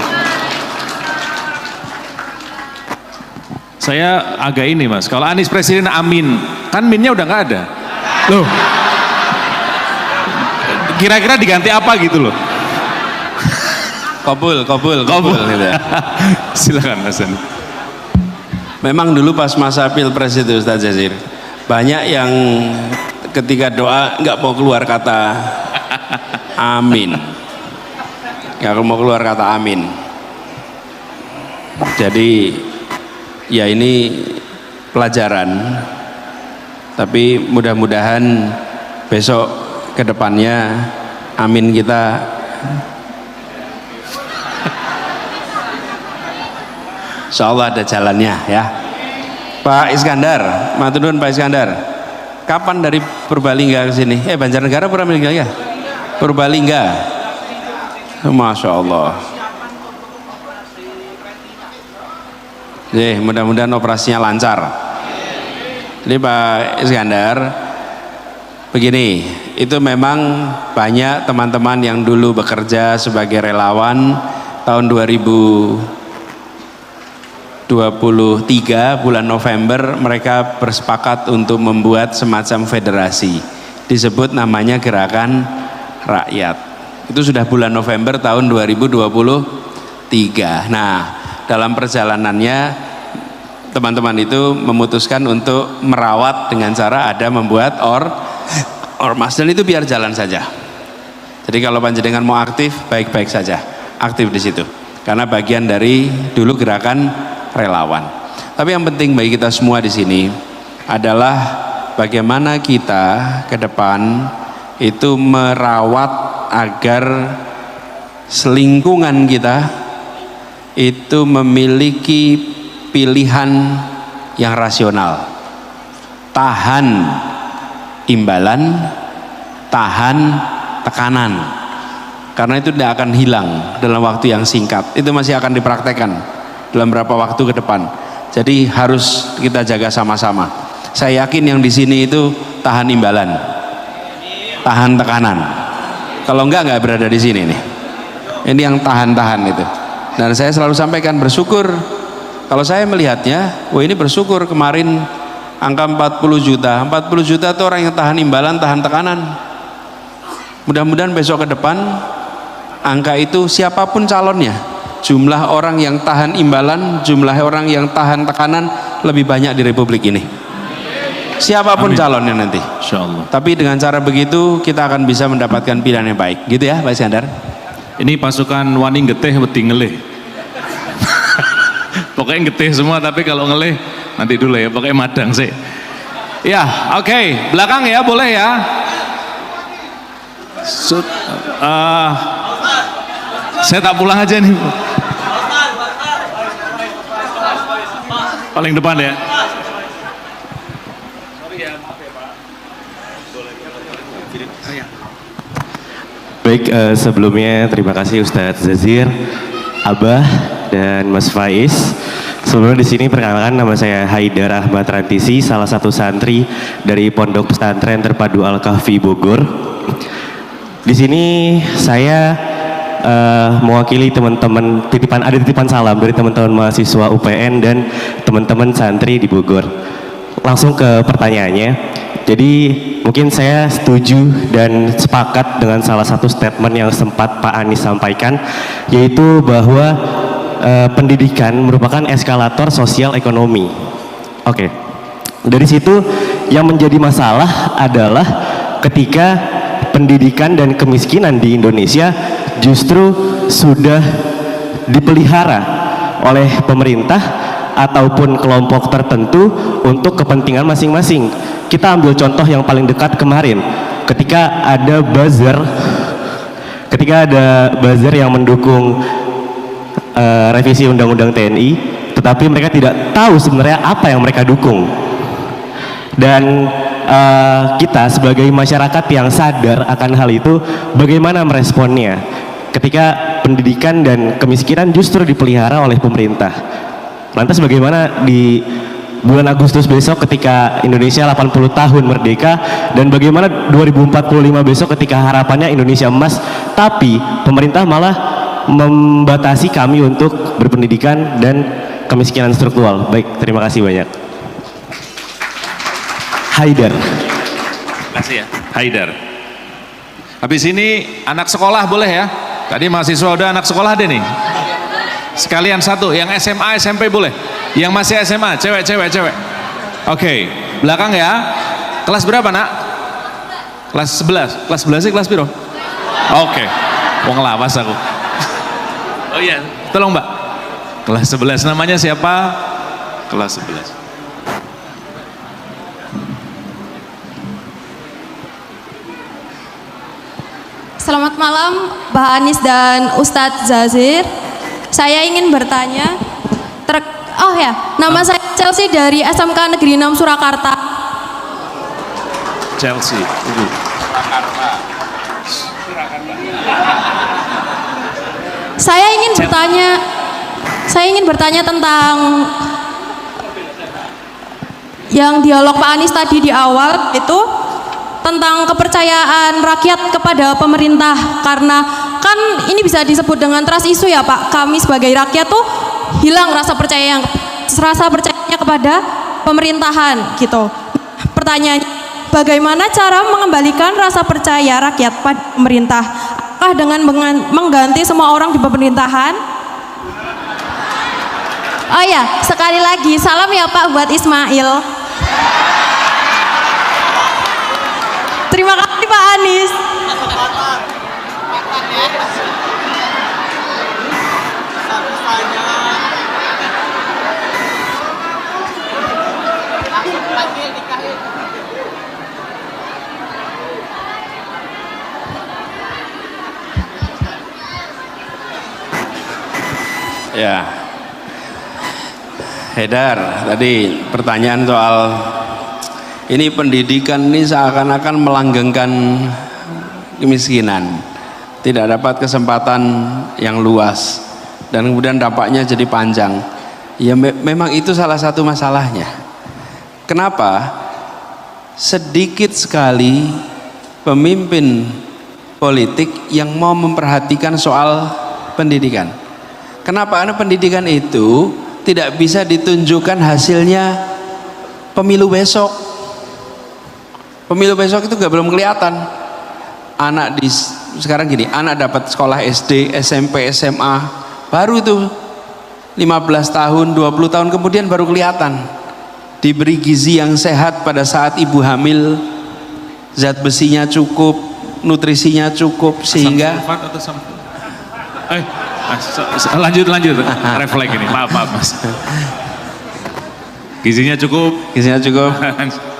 Saya agak ini Mas, kalau Anies presiden amin, kan minnya udah nggak ada. Loh, kira-kira diganti apa gitu loh? Kabul gitu. Silakan Mas Anies. Memang dulu pas masa pilpres itu Ustadz Jazir, banyak yang ketika doa nggak mau keluar kata amin, nggak mau keluar kata amin. Jadi ya ini pelajaran, tapi mudah-mudahan besok ke depannya amin kita insya Allah ada jalannya ya. Pak Iskandar, matur nuwun Pak Iskandar. Kapan dari Purbalingga ke sini? Banjarnegara Purbalingga ya? Purbalingga. Masya Allah. Mudah-mudahan operasinya lancar. Jadi Pak Iskandar, begini, itu memang banyak teman-teman yang dulu bekerja sebagai relawan tahun 2023 bulan November mereka bersepakat untuk membuat semacam federasi, disebut namanya Gerakan Rakyat. Itu sudah bulan November tahun 2023. Nah, dalam perjalanannya teman-teman itu memutuskan untuk merawat dengan cara ada membuat ormas, dan itu biar jalan saja. Jadi kalau panjenengan mau aktif, baik-baik saja aktif di situ, karena bagian dari dulu gerakan relawan. Tapi yang penting bagi kita semua di sini adalah bagaimana kita ke depan itu merawat agar selingkungan kita itu memiliki pilihan yang rasional, tahan imbalan, tahan tekanan, karena itu tidak akan hilang dalam waktu yang singkat. Itu masih akan dipraktekkan dalam beberapa waktu ke depan. Jadi harus kita jaga sama-sama. Saya yakin yang di sini itu tahan imbalan, tahan tekanan. Kalau enggak berada di sini nih. Ini yang tahan-tahan itu. Dan saya selalu sampaikan bersyukur. Kalau saya melihatnya, ini bersyukur kemarin angka 40 juta. 40 juta itu orang yang tahan imbalan, tahan tekanan. Mudah-mudahan besok ke depan angka itu siapapun calonnya, jumlah orang yang tahan imbalan, jumlah orang yang tahan tekanan lebih banyak di Republik ini. Siapapun calonnya nanti, Insya Allah. Tapi dengan cara begitu kita akan bisa mendapatkan pilihan yang baik. Gitu ya Pak Iskandar? Ini pasukan wani getih wedi ngelih. Pokoknya getih semua, tapi kalau ngelih nanti dulu ya, pokoknya madang sih. Ya, oke. Belakang ya, boleh ya. Saya tak pulang aja nih. Paling depan ya. Baik, sebelumnya terima kasih Ustadz Zazir, Abah, dan Mas Faiz. Sebelumnya di sini perkenalkan, nama saya Haidar Ahmad Rantisi, salah satu santri dari Pondok Pesantren Terpadu Al-Kahfi Bogor. Di sini saya mewakili teman-teman, ada titipan salam dari teman-teman mahasiswa UPN dan teman-teman santri di Bogor. Langsung ke pertanyaannya. Jadi mungkin saya setuju dan sepakat dengan salah satu statement yang sempat Pak Anies sampaikan, yaitu bahwa pendidikan merupakan eskalator sosial ekonomi. Oke. Dari situ yang menjadi masalah adalah ketika pendidikan dan kemiskinan di Indonesia justru sudah dipelihara oleh pemerintah ataupun kelompok tertentu untuk kepentingan masing-masing. Kita ambil contoh yang paling dekat kemarin, ketika ada buzzer yang mendukung revisi Undang-Undang TNI, tetapi mereka tidak tahu sebenarnya apa yang mereka dukung. Dan kita sebagai masyarakat yang sadar akan hal itu, bagaimana meresponnya ketika pendidikan dan kemiskinan justru dipelihara oleh pemerintah. Lantas bagaimana di bulan Agustus besok ketika Indonesia 80 tahun merdeka, dan bagaimana 2045 besok ketika harapannya Indonesia emas, tapi pemerintah malah membatasi kami untuk berpendidikan dan kemiskinan struktural. Baik, terima kasih banyak. Haidar. Terima kasih ya, Haidar. Habis ini anak sekolah boleh ya? Tadi mahasiswa udah, anak sekolah deh nih. Sekalian satu, yang SMA, SMP boleh. Yang masih SMA, cewek. Oke, belakang ya. Kelas berapa nak? Kelas 11. Kelas 11 sih kelas piro? Oke, wong lawas aku. Oh iya, tolong mbak. Kelas 11, namanya siapa? Kelas 11. Selamat malam, Mbak Anies dan Ustadz Zazir. Saya ingin bertanya, nama saya Chelsea dari SMK Negeri 6 Surakarta. Chelsea, Saya ingin bertanya tentang yang dialog Pak Anies tadi di awal itu, tentang kepercayaan rakyat kepada pemerintah, karena kan ini bisa disebut dengan trust issue ya Pak. Kami sebagai rakyat tuh hilang rasa percayanya kepada pemerintahan gitu. Pertanyaannya, bagaimana cara mengembalikan rasa percaya rakyat pada pemerintah? Apakah dengan mengganti semua orang di pemerintahan? Oh ya, sekali lagi salam ya Pak buat Ismail. Terima kasih Pak Anies. Ya, Haidar, tadi pertanyaan soal ini pendidikan ini seakan-akan melanggengkan kemiskinan, tidak dapat kesempatan yang luas, dan kemudian dampaknya jadi panjang. Ya memang itu salah satu masalahnya. Kenapa sedikit sekali pemimpin politik yang mau memperhatikan soal pendidikan? Kenapa? Karena pendidikan itu tidak bisa ditunjukkan hasilnya pemilu besok. Pemilu besok itu belum kelihatan. Anak sekarang gini, anak dapat sekolah SD, SMP, SMA, baru itu 15 tahun, 20 tahun kemudian baru kelihatan. Diberi gizi yang sehat pada saat ibu hamil, zat besinya cukup, nutrisinya cukup, sehingga lanjut refleks ini, maaf Mas. Gizinya cukup,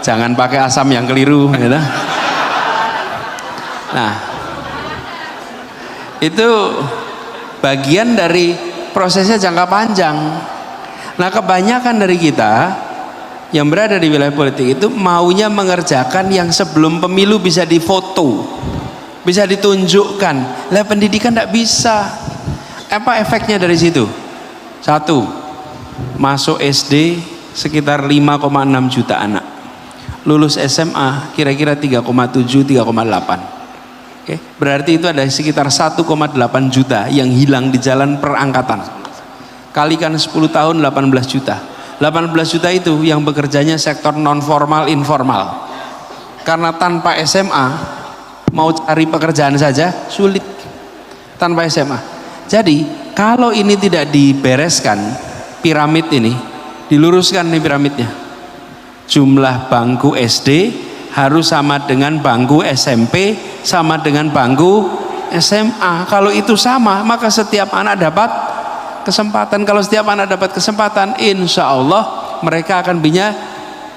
jangan pakai asam yang keliru gitu. Nah, itu bagian dari prosesnya jangka panjang. Nah, kebanyakan dari kita yang berada di wilayah politik itu maunya mengerjakan yang sebelum pemilu bisa difoto, bisa ditunjukkan. Lah pendidikan tidak bisa. Apa efeknya dari situ? Satu, masuk SD sekitar 5,6 juta anak, lulus SMA kira-kira 3,7, 3,8. Oke, berarti itu ada sekitar 1,8 juta yang hilang di jalan perangkatan. Kalikan 10 tahun 18 juta. 18 juta itu yang bekerjanya sektor non formal, informal. Karena tanpa SMA mau cari pekerjaan saja sulit tanpa SMA. Jadi kalau ini tidak dibereskan, piramid ini diluruskan nih piramidnya. Jumlah bangku SD harus sama dengan bangku SMP, sama dengan bangku SMA. Kalau itu sama, maka setiap anak dapat kesempatan. Kalau setiap anak dapat kesempatan, insya Allah mereka akan punya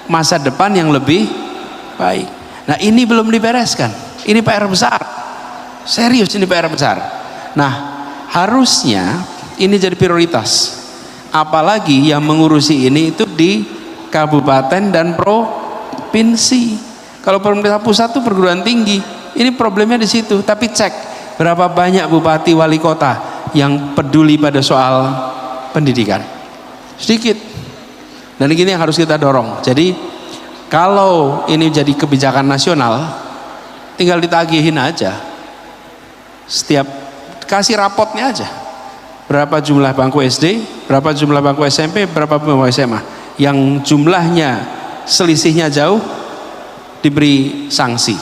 masa depan yang lebih baik. Nah, ini belum dibereskan. Ini PR besar. Serius, ini PR besar. Nah, harusnya ini jadi prioritas. Apalagi yang mengurusi ini itu di kabupaten dan provinsi. Kalau pemerintah pusat itu perguruan tinggi, ini problemnya di situ. Tapi cek berapa banyak bupati wali kota yang peduli pada soal pendidikan. Sedikit. Dan ini yang harus kita dorong. Jadi kalau ini jadi kebijakan nasional, tinggal ditagihin aja. Setiap kasih rapotnya aja. Berapa jumlah bangku SD, berapa jumlah bangku SMP, berapa bangku SMA. Yang jumlahnya selisihnya jauh diberi sanksi.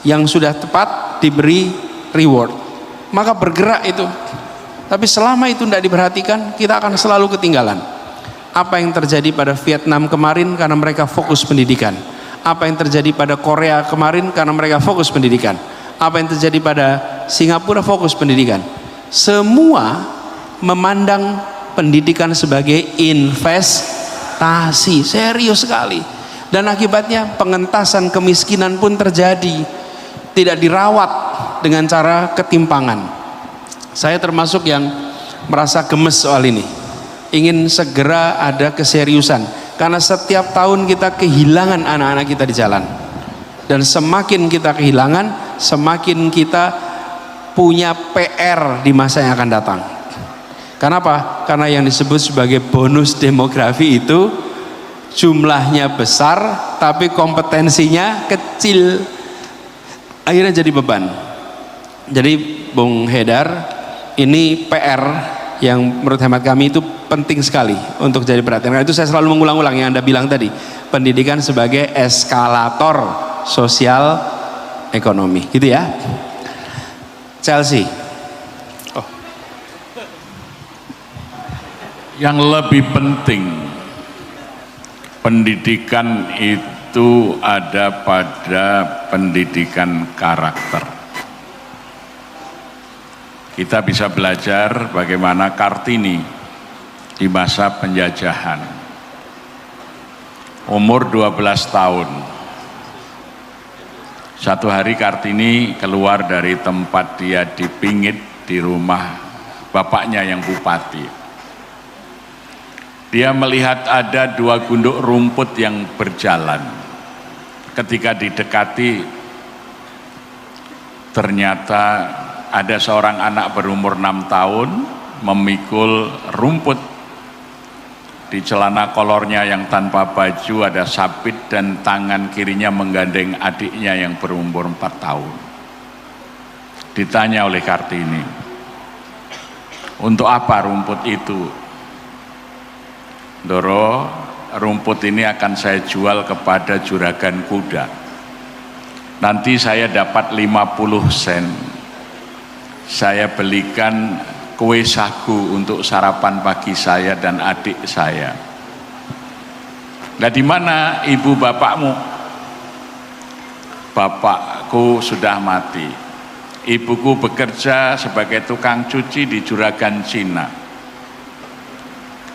Yang sudah tepat diberi reward. Maka bergerak itu. Tapi selama itu tidak diperhatikan, kita akan selalu ketinggalan. Apa yang terjadi pada Vietnam kemarin karena mereka fokus pendidikan. Apa yang terjadi pada Korea kemarin karena mereka fokus pendidikan. Apa yang terjadi pada Singapura fokus pendidikan. Semua memandang pendidikan sebagai investasi, serius sekali. Dan akibatnya pengentasan kemiskinan pun terjadi, tidak dirawat dengan cara ketimpangan. Saya termasuk yang merasa gemes soal ini, ingin segera ada keseriusan, karena setiap tahun kita kehilangan anak-anak kita di jalan, dan semakin kita kehilangan, semakin kita punya PR di masa yang akan datang. Kenapa? Karena yang disebut sebagai bonus demografi itu jumlahnya besar tapi kompetensinya kecil, akhirnya jadi beban. Jadi Bung Haidar, ini PR yang menurut hemat kami itu penting sekali untuk jadi perhatian. Karena itu saya selalu mengulang-ulang yang Anda bilang tadi, pendidikan sebagai eskalator sosial ekonomi, gitu ya. Chelsea. Yang lebih penting, pendidikan itu ada pada pendidikan karakter. Kita bisa belajar bagaimana Kartini di masa penjajahan. Umur 12 tahun. Satu hari Kartini keluar dari tempat dia dipingit di rumah bapaknya yang bupati. Dia melihat ada 2 gunduk rumput yang berjalan. Ketika didekati, ternyata ada seorang anak berumur 6 tahun memikul rumput. Di celana kolornya yang tanpa baju ada sabit, dan tangan kirinya menggandeng adiknya yang berumur 4 tahun. Ditanya oleh Kartini, untuk apa rumput itu? Doro, rumput ini akan saya jual kepada juragan kuda. Nanti saya dapat 50 sen. Saya belikan kue sagu untuk sarapan pagi saya dan adik saya. Nah, di mana ibu bapakmu? bapakku sudah mati. Ibuku bekerja sebagai tukang cuci di juragan Cina.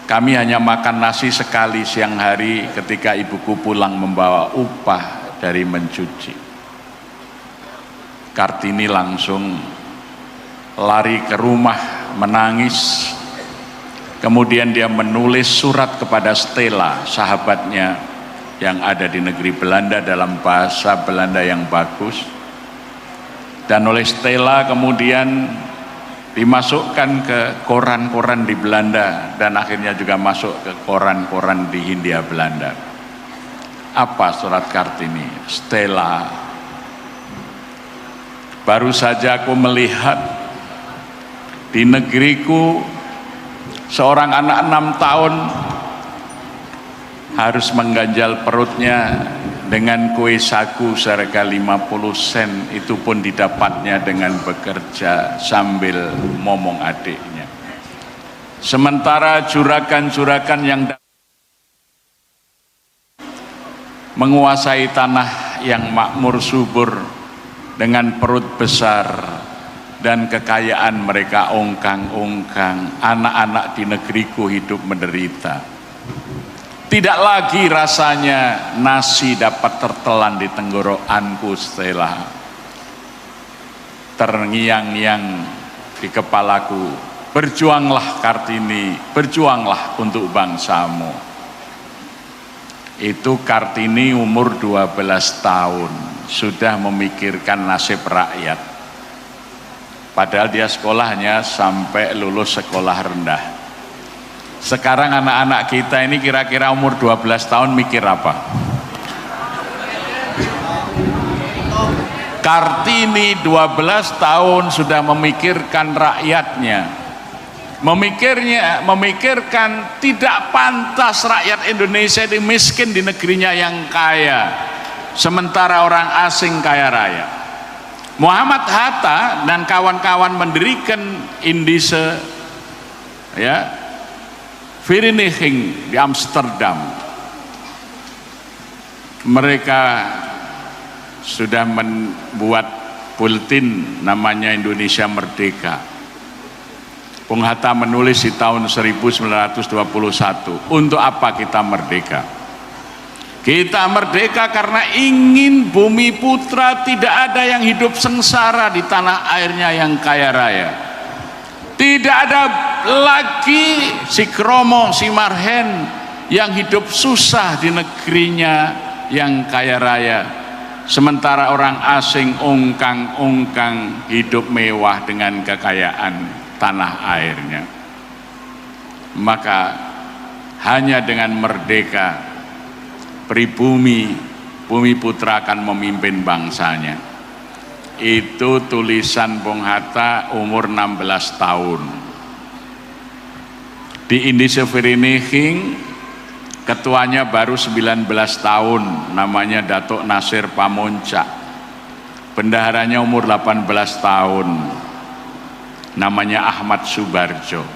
Kami hanya makan nasi sekali siang hari ketika ibuku pulang membawa upah dari mencuci. Kartini langsung lari ke rumah menangis. Kemudian dia menulis surat kepada Stella, sahabatnya yang ada di negeri Belanda dalam bahasa Belanda yang bagus. Dan oleh Stella kemudian dimasukkan ke koran-koran di Belanda dan akhirnya juga masuk ke koran-koran di Hindia Belanda. Apa surat Kartini? Stella, baru saja aku melihat di negeriku seorang anak 6 tahun harus mengganjal perutnya dengan kue sagu seharga 50 sen, itu pun didapatnya dengan bekerja sambil momong adiknya. Sementara juragan-juragan yang menguasai tanah yang makmur subur dengan perut besar dan kekayaan mereka ongkang-ongkang, anak-anak di negeriku hidup menderita. Tidak lagi rasanya nasi dapat tertelan di tenggorokanku, Stella. Terngiang-ngiang di kepalaku, berjuanglah Kartini, berjuanglah untuk bangsamu. Itu Kartini umur 12 tahun, sudah memikirkan nasib rakyat. Padahal dia sekolahnya sampai lulus sekolah rendah. Sekarang anak-anak kita ini kira-kira umur 12 tahun mikir apa? Kartini 12 tahun sudah memikirkan rakyatnya. Memikirkan tidak pantas rakyat Indonesia ini miskin di negerinya yang kaya, sementara orang asing kaya raya. Muhammad Hatta dan kawan-kawan mendirikan Indische Vereniging di Amsterdam. Mereka sudah membuat bulletin namanya Indonesia Merdeka. Bung Hatta menulis di tahun 1921, untuk apa kita merdeka? Kita merdeka karena ingin bumi putra tidak ada yang hidup sengsara di tanah airnya yang kaya raya. Tidak ada lagi si Kromo, si Marhen yang hidup susah di negerinya yang kaya raya. Sementara orang asing ongkang-ongkang hidup mewah dengan kekayaan tanah airnya. Maka hanya dengan merdeka, pribumi, bumi putra akan memimpin bangsanya. Itu tulisan Bung Hatta umur 16 tahun. Di Indische Vereniging ketuanya baru 19 tahun, namanya Datuk Nasir Pamuncak. Bendaharanya umur 18 tahun, namanya Ahmad Subarjo.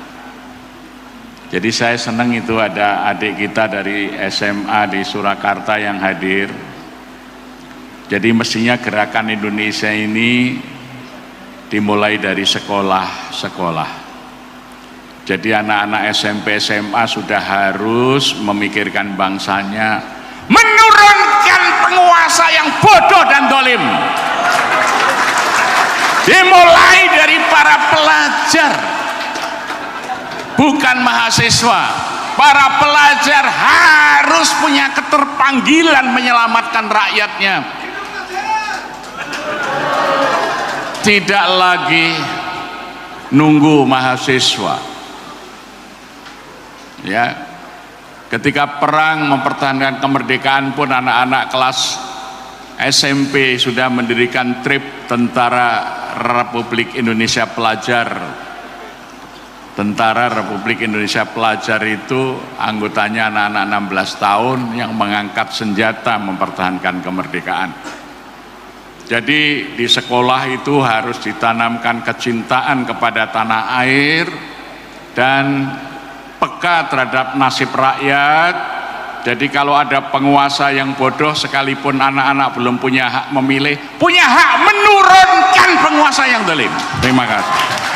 Jadi saya senang itu ada adik kita dari SMA di Surakarta yang hadir. Jadi mestinya gerakan Indonesia ini dimulai dari sekolah-sekolah. Jadi anak-anak SMP SMA sudah harus memikirkan bangsanya, menurunkan penguasa yang bodoh dan dolim. Dimulai dari para pelajar, bukan mahasiswa. Para pelajar harus punya keterpanggilan menyelamatkan rakyatnya. Tidak lagi nunggu mahasiswa. Ya, ketika perang mempertahankan kemerdekaan pun anak-anak kelas SMP sudah mendirikan TRIP, Tentara Republik Indonesia Pelajar. Tentara Republik Indonesia Pelajar itu anggotanya anak-anak 16 tahun yang mengangkat senjata mempertahankan kemerdekaan. Jadi di sekolah itu harus ditanamkan kecintaan kepada tanah air dan peka terhadap nasib rakyat, Jadi kalau ada penguasa yang bodoh, sekalipun anak-anak belum punya hak memilih, punya hak menurunkan penguasa yang zalim. Terima kasih.